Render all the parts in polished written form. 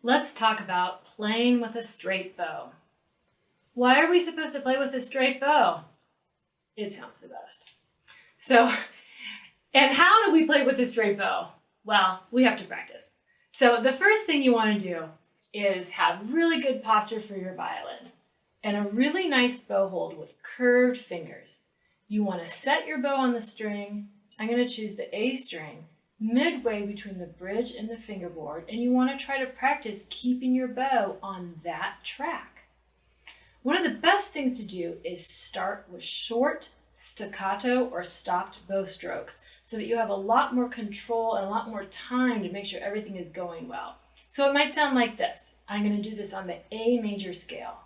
Let's talk about playing with a straight bow. Why are we supposed to play with a straight bow? It sounds the best. And how do we play with a straight bow? Well, we have to practice. So the first thing you want to do is have really good posture for your violin and a really nice bow hold with curved fingers. You want to set your bow on the string. I'm going to choose the A string, midway between the bridge and the fingerboard, and you want to try to practice keeping your bow on that track. One of the best things to do is start with short, staccato, or stopped bow strokes so that you have a lot more control and a lot more time to make sure everything is going well. So it might sound like this. I'm going to do this on the A major scale.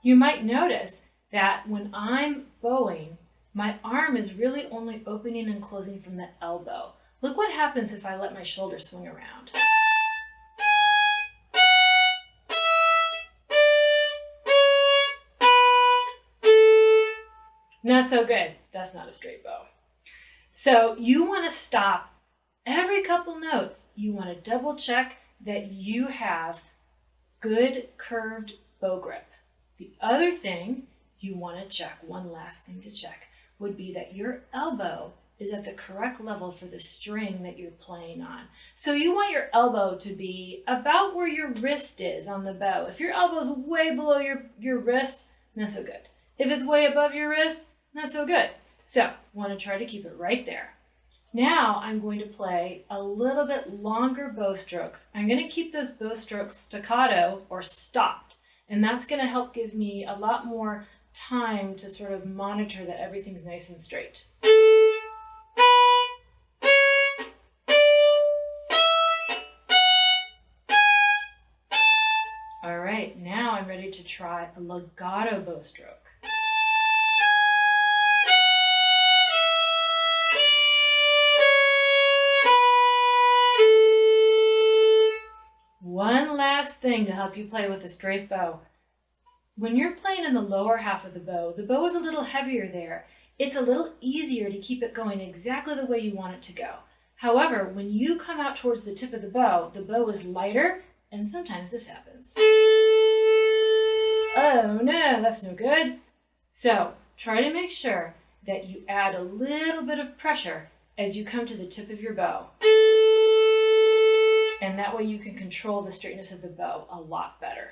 You might notice that when I'm bowing, my arm is really only opening and closing from the elbow. Look what happens if I let my shoulder swing around. Not so good. That's not a straight bow. So you want to stop every couple notes. You want to double check that you have good curved bow grip. The other thing you want to check, one last thing to check, would be that your elbow is at the correct level for the string that you're playing on. So you want your elbow to be about where your wrist is on the bow. If your elbow is way below your wrist, not so good. If it's way above your wrist, not so good. So want to try to keep it right there. Now I'm going to play a little bit longer bow strokes. I'm going to keep those bow strokes staccato or stopped. And that's going to help give me a lot more time to sort of monitor that everything's nice and straight. All right, now I'm ready to try a legato bow stroke. One last thing to help you play with a straight bow. When you're playing in the lower half of the bow is a little heavier there. It's a little easier to keep it going exactly the way you want it to go. However, when you come out towards the tip of the bow is lighter, and sometimes this happens. Oh no, that's no good. So try to make sure that you add a little bit of pressure as you come to the tip of your bow. And that way you can control the straightness of the bow a lot better.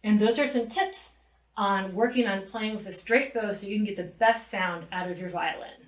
And those are some tips on working on playing with a straight bow so you can get the best sound out of your violin.